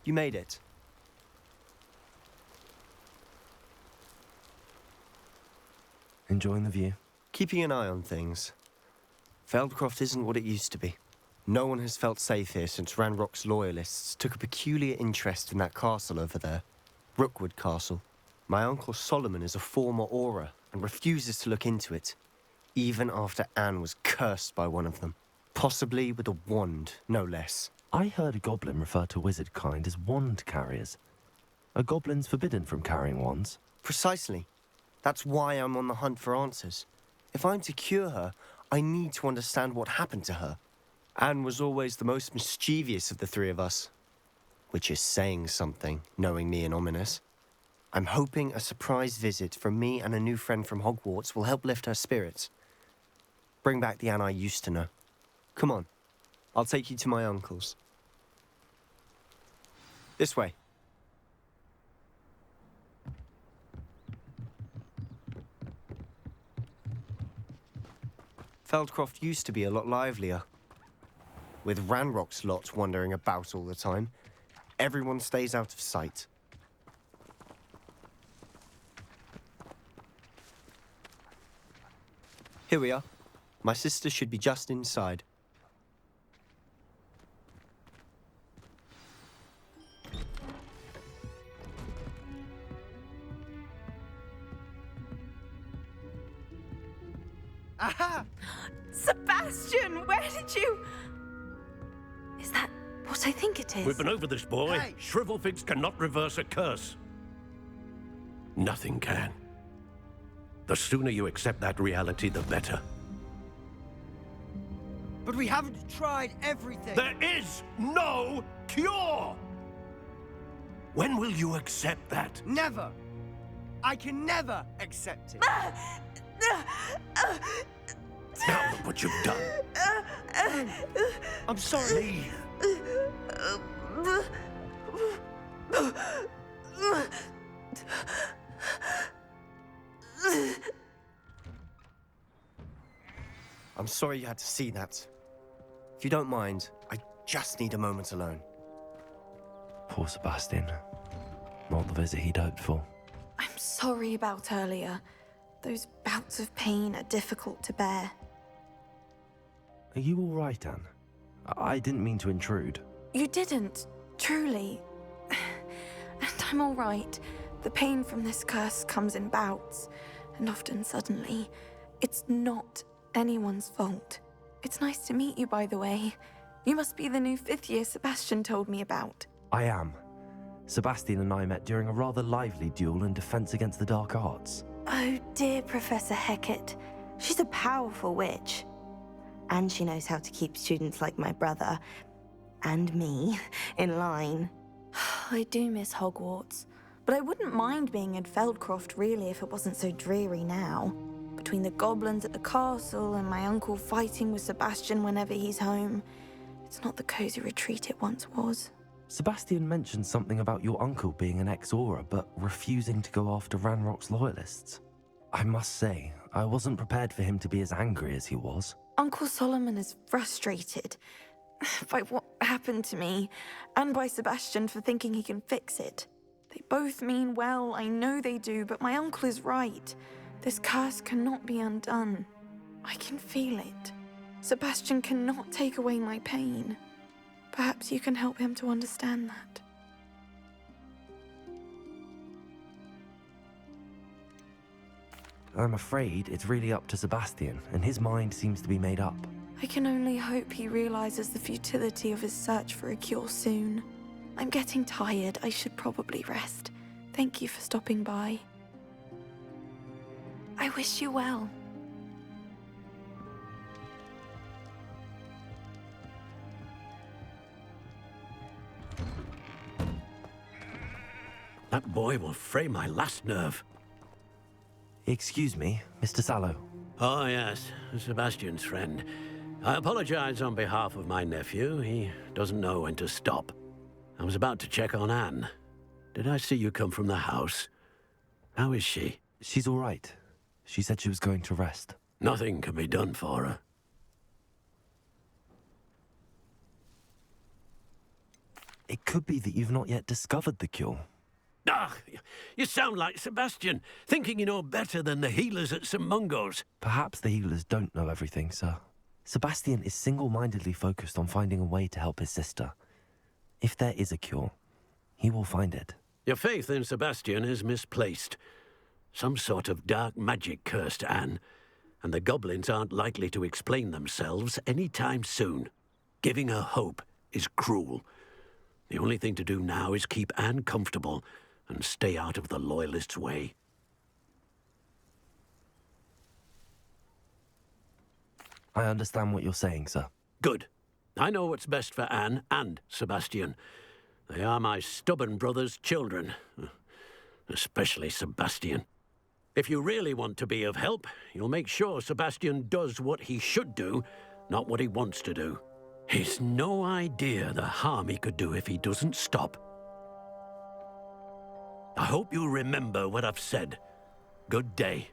You made it. Enjoying the view? Keeping an eye on things. Feldcroft isn't what it used to be. No one has felt safe here since Ranrock's loyalists took a peculiar interest in that castle over there. Rookwood Castle. My uncle Solomon is a former Auror and refuses to look into it, even after Anne was cursed by one of them. Possibly with a wand, no less. I heard a goblin refer to wizard kind as wand carriers. Are goblins forbidden from carrying wands? Precisely. That's why I'm on the hunt for answers. If I'm to cure her, I need to understand what happened to her. Anne was always the most mischievous of the three of us. Which is saying something, knowing me and ominous. I'm hoping a surprise visit from me and a new friend from Hogwarts will help lift her spirits. Bring back the Anne I used to know. Come on, I'll take you to my uncle's. This way. Feldcroft used to be a lot livelier. With Ranrock's lot wandering about all the time, everyone stays out of sight. Here we are. My sister should be just inside. Aha! Sebastian, where did you... Is that what I think it is? We've been over this, boy. Hey! Shrivelfigs cannot reverse a curse. Nothing can. The sooner you accept that reality, the better. But we haven't tried everything. There is no cure! When will you accept that? Never. I can never accept it. Now look what you've done. I'm sorry. I'm sorry you had to see that. If you don't mind, I just need a moment alone. Poor Sebastian. Not the visit he'd hoped for. I'm sorry about earlier. Those bouts of pain are difficult to bear. Are you all right, Anne? I didn't mean to intrude. You didn't, truly. And I'm all right. The pain from this curse comes in bouts, and often suddenly. It's not anyone's fault. It's nice to meet you, by the way. You must be the new 5th year Sebastian told me about. I am. Sebastian and I met during a rather lively duel in defense against the dark arts. Oh dear, Professor Hecat. She's a powerful witch. And she knows how to keep students like my brother, and me, in line. I do miss Hogwarts, but I wouldn't mind being in Feldcroft really if it wasn't so dreary now. Between the goblins at the castle and my uncle fighting with Sebastian whenever he's home, it's not the cozy retreat it once was. Sebastian mentioned something about your uncle being an ex-Auror, but refusing to go after Ranrock's loyalists. I must say, I wasn't prepared for him to be as angry as he was. Uncle Solomon is frustrated by what happened to me, and by Sebastian for thinking he can fix it. They both mean well, I know they do, but my uncle is right. This curse cannot be undone. I can feel it. Sebastian cannot take away my pain. Perhaps you can help him to understand that. I'm afraid it's really up to Sebastian, and his mind seems to be made up. I can only hope he realizes the futility of his search for a cure soon. I'm getting tired. I should probably rest. Thank you for stopping by. I wish you well. That boy will fray my last nerve. Excuse me, Mr. Sallow. Oh, yes, Sebastian's friend. I apologize on behalf of my nephew. He doesn't know when to stop. I was about to check on Anne. Did I see you come from the house? How is she? She's all right. She said she was going to rest. Nothing can be done for her. It could be that you've not yet discovered the cure. Ah, you sound like Sebastian, thinking you know better than the healers at St. Mungo's. Perhaps the healers don't know everything, sir. Sebastian is single-mindedly focused on finding a way to help his sister. If there is a cure, he will find it. Your faith in Sebastian is misplaced. Some sort of dark magic cursed Anne, and the goblins aren't likely to explain themselves any time soon. Giving her hope is cruel. The only thing to do now is keep Anne comfortable and stay out of the Loyalists' way. I understand what you're saying, sir. Good. I know what's best for Anne and Sebastian. They are my stubborn brother's children. Especially Sebastian. If you really want to be of help, you'll make sure Sebastian does what he should do, not what he wants to do. He's no idea the harm he could do if he doesn't stop. I hope you remember what I've said. Good day.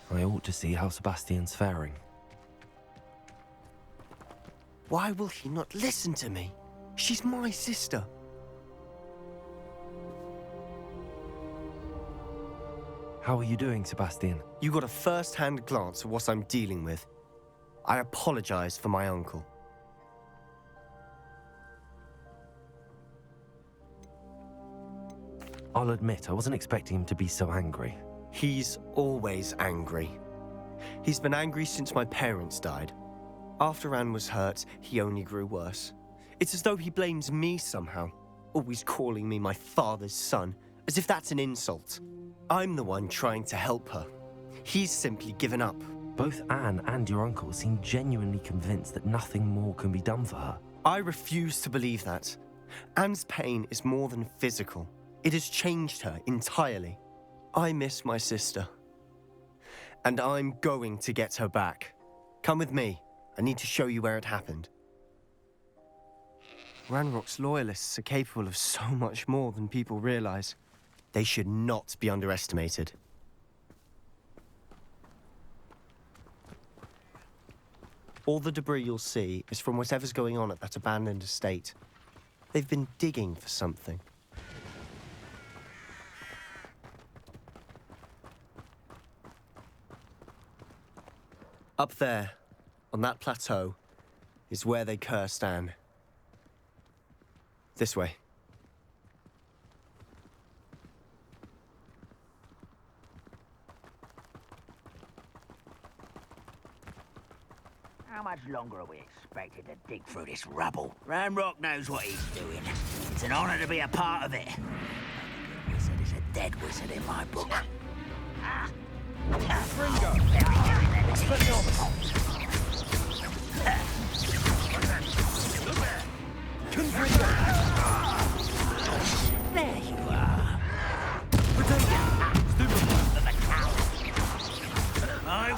I ought to see how Sebastian's faring. Why will he not listen to me? She's my sister. How are you doing, Sebastian? You got a first-hand glance at what I'm dealing with. I apologize for my uncle. I'll admit, I wasn't expecting him to be so angry. He's always angry. He's been angry since my parents died. After Anne was hurt, he only grew worse. It's as though he blames me somehow, always calling me my father's son, as if that's an insult. I'm the one trying to help her. He's simply given up. Both Anne and your uncle seem genuinely convinced that nothing more can be done for her. I refuse to believe that. Anne's pain is more than physical. It has changed her entirely. I miss my sister. And I'm going to get her back. Come with me. I need to show you where it happened. Ranrock's loyalists are capable of so much more than people realize. They should not be underestimated. All the debris you'll see is from whatever's going on at that abandoned estate. They've been digging for something. Up there, on that plateau, is where they cursed Anne. This way. How much longer are we expected to dig through this rubble? Ranrock knows what he's doing. It's an honor to be a part of it. A wizard is a dead wizard in my book. There you are. I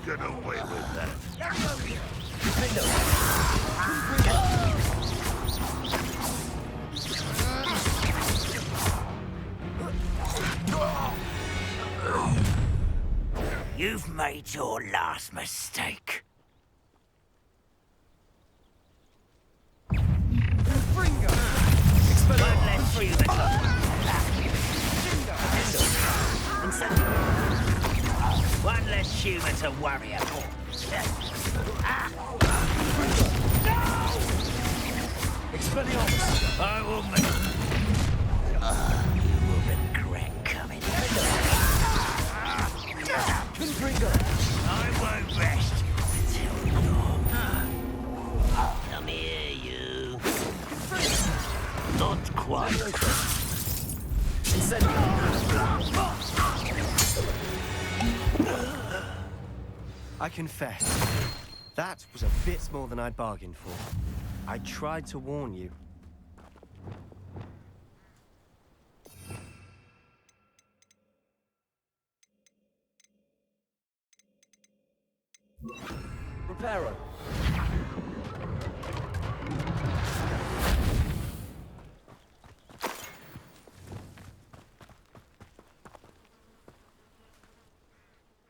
Get away with that. You've made your last mistake. One less human to worry about. I will make... you will regret coming. I won't rest until dawn. Come here, you. Not quite. I confess, that was a bit more than I'd bargained for. I tried to warn you. Reparo.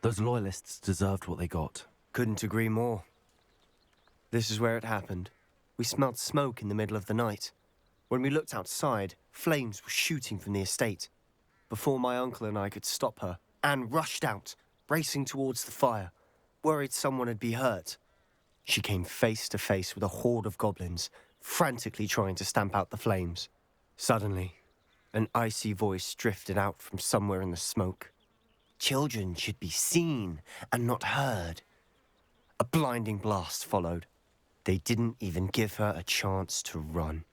Those loyalists deserved what they got. Couldn't agree more. This is where it happened. We smelled smoke in the middle of the night. When we looked outside, flames were shooting from the estate. Before my uncle and I could stop her, Anne rushed out, racing towards the fire, worried someone had been hurt. She came face to face with a horde of goblins, frantically trying to stamp out the flames. Suddenly, an icy voice drifted out from somewhere in the smoke. Children should be seen and not heard. A blinding blast followed. They didn't even give her a chance to run.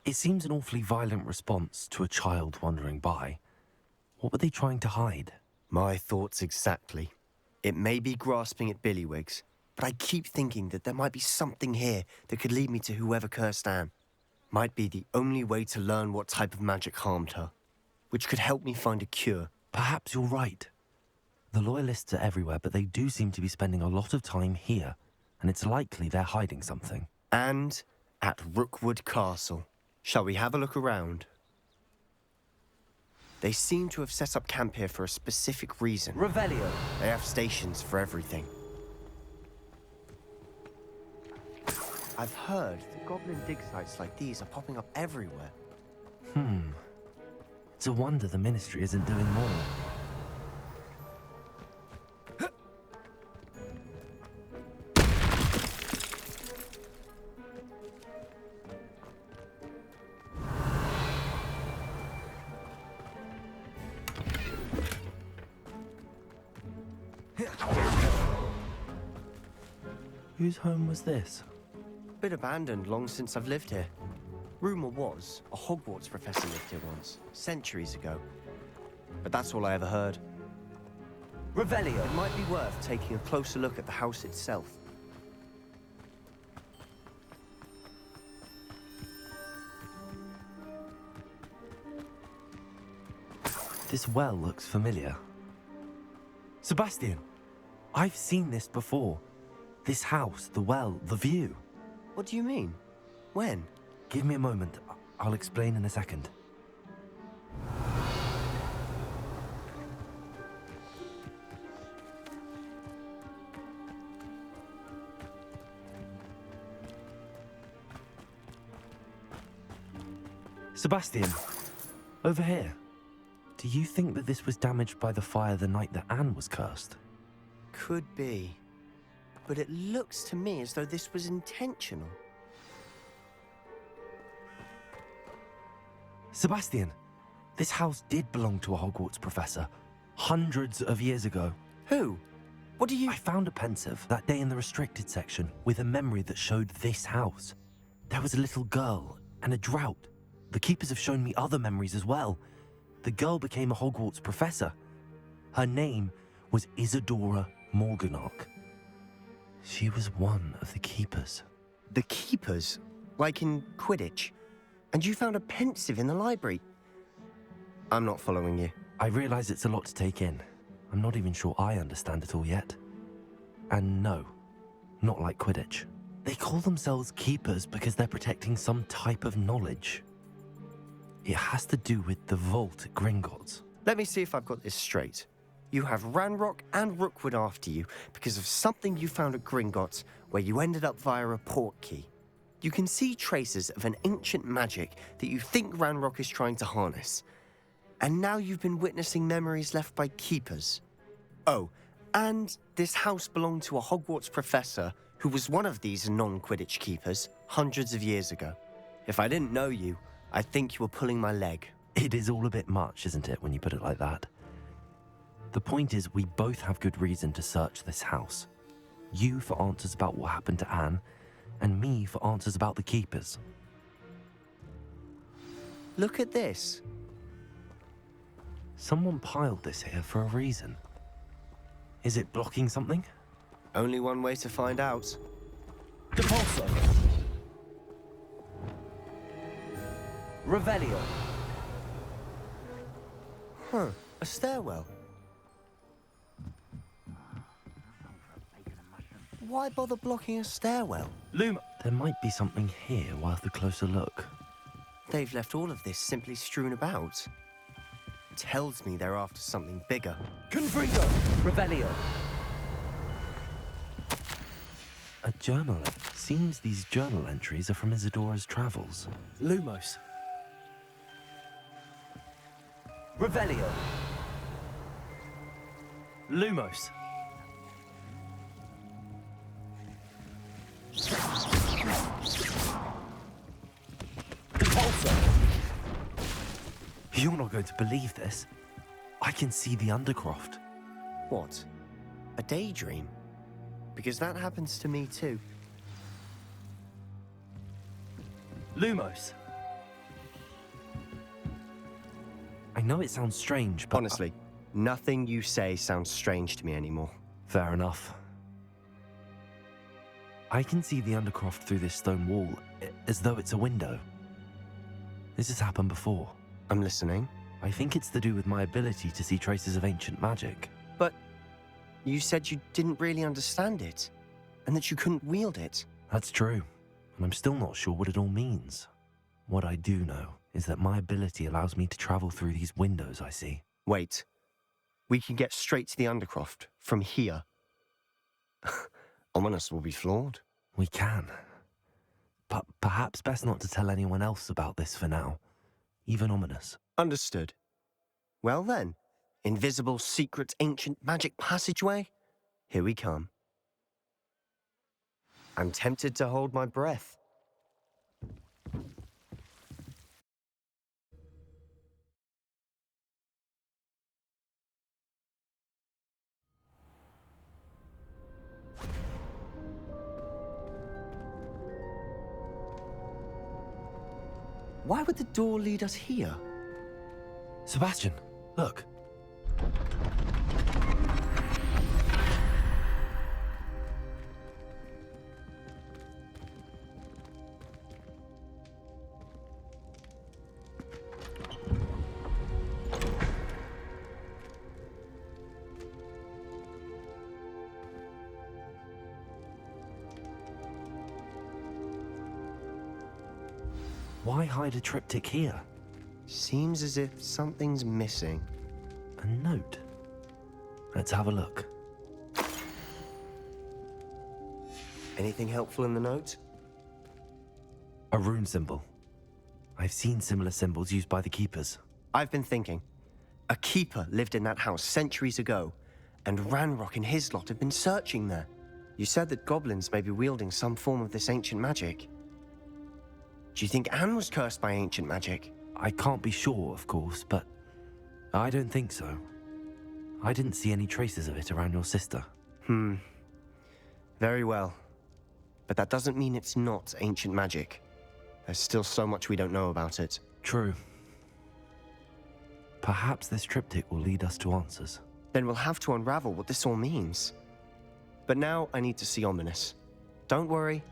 It seems an awfully violent response to a child wandering by. What were they trying to hide? My thoughts exactly. It may be grasping at Billywigs, but I keep thinking that there might be something here that could lead me to whoever cursed Anne. Might be the only way to learn what type of magic harmed her, which could help me find a cure. Perhaps you're right. The Loyalists are everywhere, but they do seem to be spending a lot of time here, and it's likely they're hiding something. And at Rookwood Castle. Shall we have a look around? They seem to have set up camp here for a specific reason. Revelio. They have stations for everything. I've heard that goblin dig sites like these are popping up everywhere. It's a wonder the Ministry isn't doing more. Whose home was this? Been abandoned long since I've lived here. Rumour was a Hogwarts professor lived here once, centuries ago. But that's all I ever heard. Revelio. It might be worth taking a closer look at the house itself. This well looks familiar. Sebastian, I've seen this before. This house, the well, the view. What do you mean? When? Give me a moment. I'll explain in a second. Sebastian, over here. Do you think that this was damaged by the fire the night that Anne was cursed? Could be. But it looks to me as though this was intentional. Sebastian, this house did belong to a Hogwarts professor, hundreds of years ago. Who? What do you... I found a pensive that day in the restricted section with a memory that showed this house. There was a little girl and a drought. The keepers have shown me other memories as well. The girl became a Hogwarts professor. Her name was Isadora Morganach. She was one of the keepers. The keepers? Like in Quidditch? And you found a pensive in the library? I'm not following you. I realize it's a lot to take in. I'm not even sure I understand it all yet. And no, not like Quidditch. They call themselves keepers because they're protecting some type of knowledge. It has to do with the vault at Gringotts. Let me see if I've got this straight. You have Ranrock and Rookwood after you because of something you found at Gringotts where you ended up via a portkey. You can see traces of an ancient magic that you think Ranrock is trying to harness. And now you've been witnessing memories left by keepers. Oh, and this house belonged to a Hogwarts professor who was one of these non-Quidditch keepers hundreds of years ago. If I didn't know you, I think you were pulling my leg. It is all a bit much, isn't it, when you put it like that? The point is, we both have good reason to search this house. You for answers about what happened to Anne, and me for answers about the keepers. Look at this. Someone piled this here for a reason. Is it blocking something? Only one way to find out. Depulso. Revelio. Huh, a stairwell. Why bother blocking a stairwell? Luma. There might be something here worth a closer look. They've left all of this simply strewn about. tells me they're after something bigger. Confringo! Revelio. A journal. Seems these journal entries are from Isadora's travels. Lumos. Revelio. Lumos. Compulso. You're not going to believe this. I can see the Undercroft. What? A daydream? Because that happens to me too. Lumos. I know it sounds strange, but... Honestly, nothing you say sounds strange to me anymore. Fair enough. I can see the Undercroft through this stone wall, as though it's a window. This has happened before. I'm listening. I think it's to do with my ability to see traces of ancient magic. But you said you didn't really understand it, and that you couldn't wield it. That's true, and I'm still not sure what it all means. What I do know is that my ability allows me to travel through these windows I see. Wait. We can get straight to the Undercroft from here. Ominous will be floored. We can. But perhaps best not to tell anyone else about this for now. Even Ominous. Understood. Well then, invisible, secret, ancient magic passageway? Here we come. I'm tempted to hold my breath. Why would the door lead us here? Sebastian, look. Why hide a triptych here? Seems as if something's missing. A note. Let's have a look. Anything helpful in the note? A rune symbol. I've seen similar symbols used by the keepers. I've been thinking. A keeper lived in that house centuries ago, and Ranrock and his lot have been searching there. You said that goblins may be wielding some form of this ancient magic. Do you think Anne was cursed by ancient magic? I can't be sure, of course, but I don't think so. I didn't see any traces of it around your sister. Very well. But that doesn't mean it's not ancient magic. There's still so much we don't know about it. True. Perhaps this triptych will lead us to answers. Then we'll have to unravel what this all means. But now I need to see Ominous. Don't worry,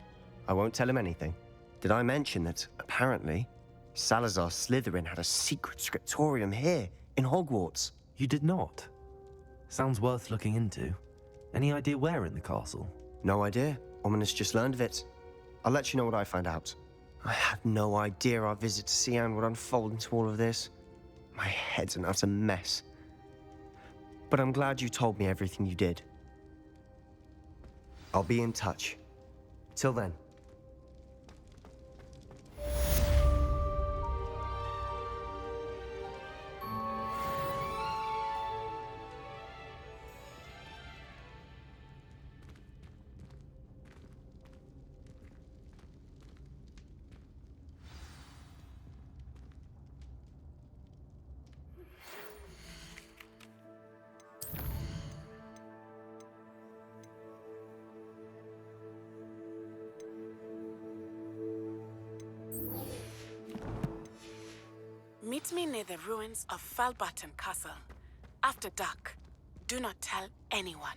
I won't tell him anything. Did I mention that, apparently, Salazar Slytherin had a secret scriptorium here, in Hogwarts? You did not? Sounds worth looking into. Any idea where in the castle? No idea. Ominous just learned of it. I'll let you know what I find out. I had no idea our visit to Sian would unfold into all of this. My head's an utter mess. But I'm glad you told me everything you did. I'll be in touch. Till then. Meet me near the ruins of Falbaton Castle. After dark. Do not tell anyone.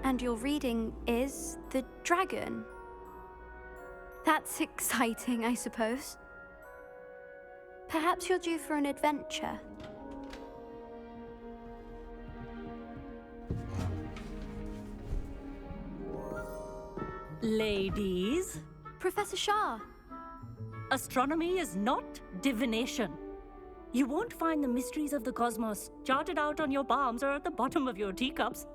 And your reading is the dragon. That's exciting, I suppose. Perhaps you're due for an adventure. Ladies, Professor Shah. astronomy is not divination. You won't find the mysteries of the cosmos charted out on your palms or at the bottom of your teacups.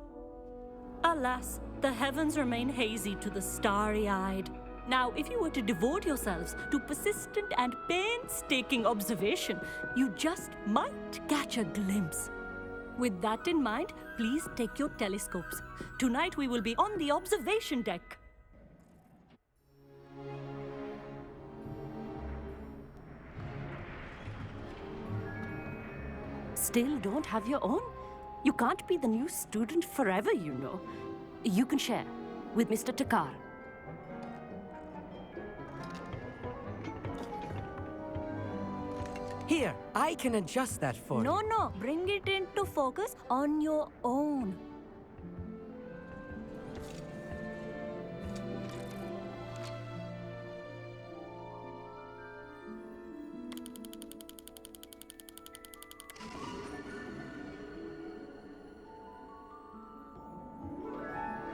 Alas, the heavens remain hazy to the starry-eyed. Now, if you were to devote yourselves to persistent and painstaking observation, you just might catch a glimpse. With that in mind, please take your telescopes. Tonight we will be on the observation deck. Still don't have your own? You can't be the new student forever, you know. You can share with Mr. Takar. Here, I can adjust that for you. No, bring it into focus on your own.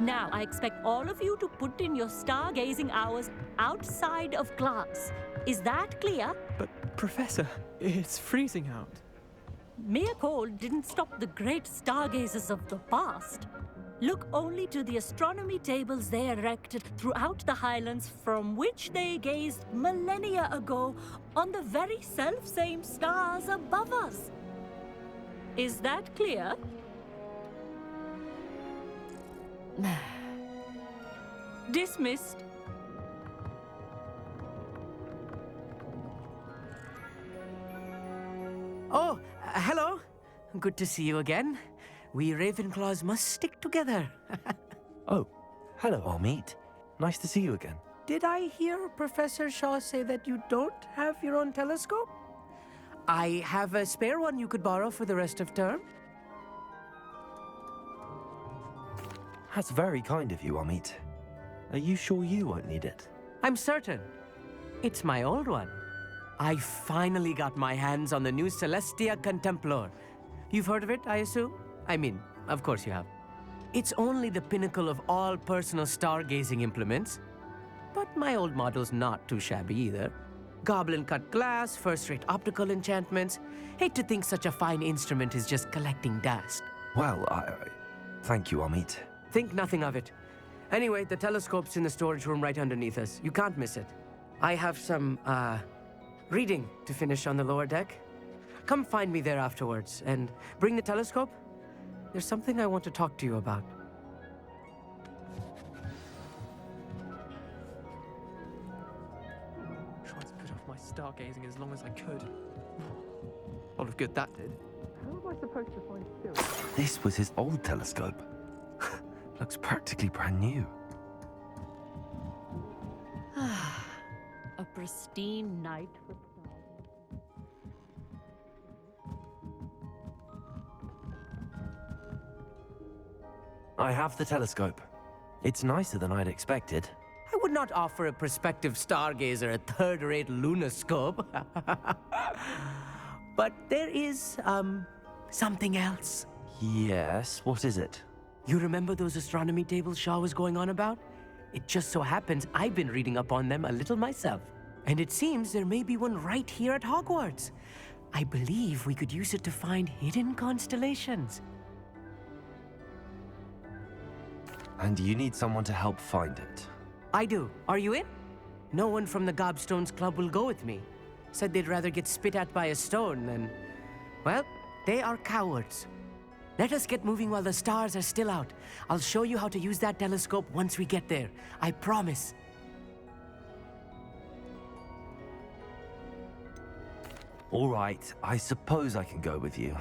Now, I expect all of you to put in your stargazing hours outside of class. Is that clear? But, Professor, it's freezing out. Mere cold didn't stop the great stargazers of the past. Look only to the astronomy tables they erected throughout the highlands from which they gazed millennia ago on the very self-same stars above us. Is that clear? Dismissed. Oh, hello. Good to see you again. We Ravenclaws must stick together. Oh, hello, Amit. Nice to see you again. Did I hear Professor Shaw say that you don't have your own telescope? I have a spare one you could borrow for the rest of term. That's very kind of you, Amit. Are you sure you won't need it? I'm certain. It's my old one. I finally got my hands on the new Celestia Contemplar. You've heard of it, I assume? I mean, of course you have. It's only the pinnacle of all personal stargazing implements. But my old model's not too shabby either. Goblin-cut glass, first-rate optical enchantments. Hate to think such a fine instrument is just collecting dust. Well, thank you, Amit. Think nothing of it. Anyway, the telescope's in the storage room right underneath us. You can't miss it. I have some, reading to finish on the lower deck. Come find me there afterwards, and bring the telescope. There's something I want to talk to you about. Tried to put off my stargazing as long as I could. A lot of good that did. How am I supposed to find Phil? This was his old telescope. Looks practically brand new. A pristine night for stars. I have the telescope. It's nicer than I'd expected. I would not offer a prospective stargazer a third-rate lunoscope. But there is, something else. Yes, what is it? You remember those astronomy tables Shaw was going on about? It just so happens I've been reading up on them a little myself. And it seems there may be one right here at Hogwarts. I believe we could use it to find hidden constellations. And you need someone to help find it. I do. Are you in? No one from the Gobstones Club will go with me. Said they'd rather get spit at by a stone than... Well, they are cowards. Let us get moving while the stars are still out. I'll show you how to use that telescope once we get there. I promise. All right, I suppose I can go with you.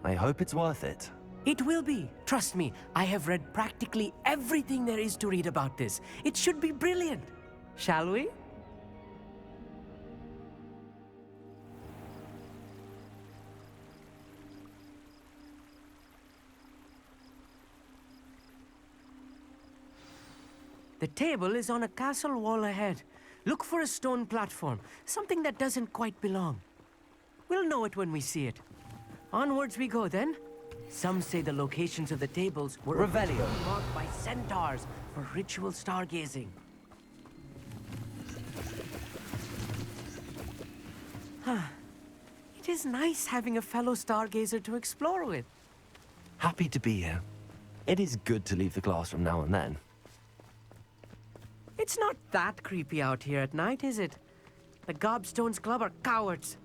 I hope it's worth it. It will be. Trust me, I have read practically everything there is to read about this. It should be brilliant. Shall we? The table is on a castle wall ahead. Look for a stone platform, something that doesn't quite belong. We'll know it when we see it. Onwards we go then. Some say the locations of the tables were Revelio. marked by centaurs for ritual stargazing. It is nice having a fellow stargazer to explore with. Happy to be here. It is good to leave the classroom now and then. It's not that creepy out here at night, is it? The Gobstones Club are cowards.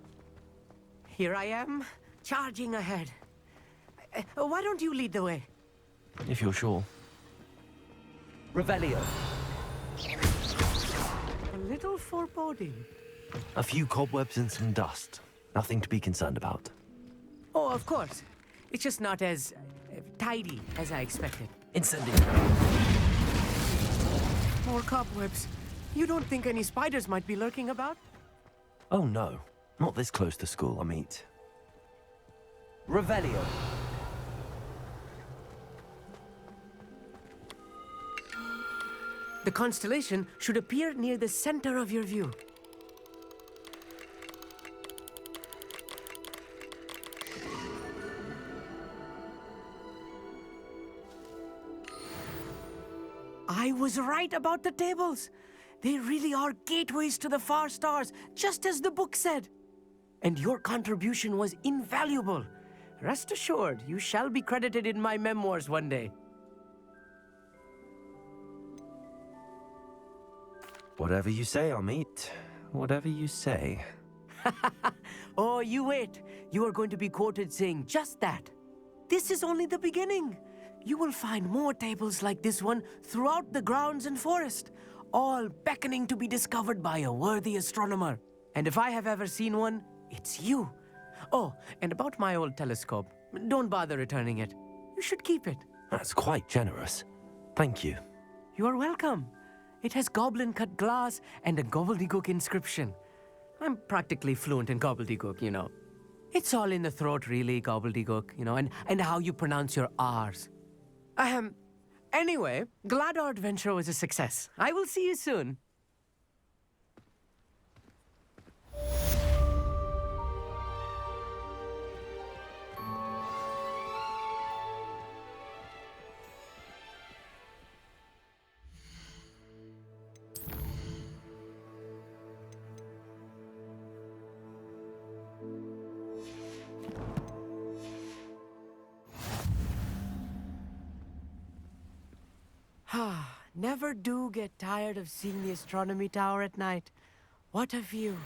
Here I am, charging ahead. Why don't you lead the way? If you're sure. Revelio. A little foreboding. A few cobwebs and some dust. Nothing to be concerned about. Oh, of course. It's just not as tidy as I expected. Incendiary. More cobwebs. You don't think any spiders might be lurking about? Oh no. Not this close to school, I mean. Revelio. The constellation should appear near the center of your view. I was right about the tables. They really are gateways to the far stars, just as the book said. And your contribution was invaluable. Rest assured, you shall be credited in my memoirs one day. Whatever you say, Amit. Whatever you say. Oh, you wait. You are going to be quoted saying just that. This is only the beginning. You will find more tables like this one throughout the grounds and forest, all beckoning to be discovered by a worthy astronomer. And if I have ever seen one, it's you. Oh, and about my old telescope, don't bother returning it. You should keep it. That's quite generous. Thank you. You are welcome. It has goblin-cut glass and a gobbledygook inscription. I'm practically fluent in gobbledygook, you know. It's all in the throat, really, gobbledygook, you know, and how you pronounce your R's. Anyway, glad our adventure was a success. I will see you soon. Never do get tired of seeing the astronomy tower at night. What a view.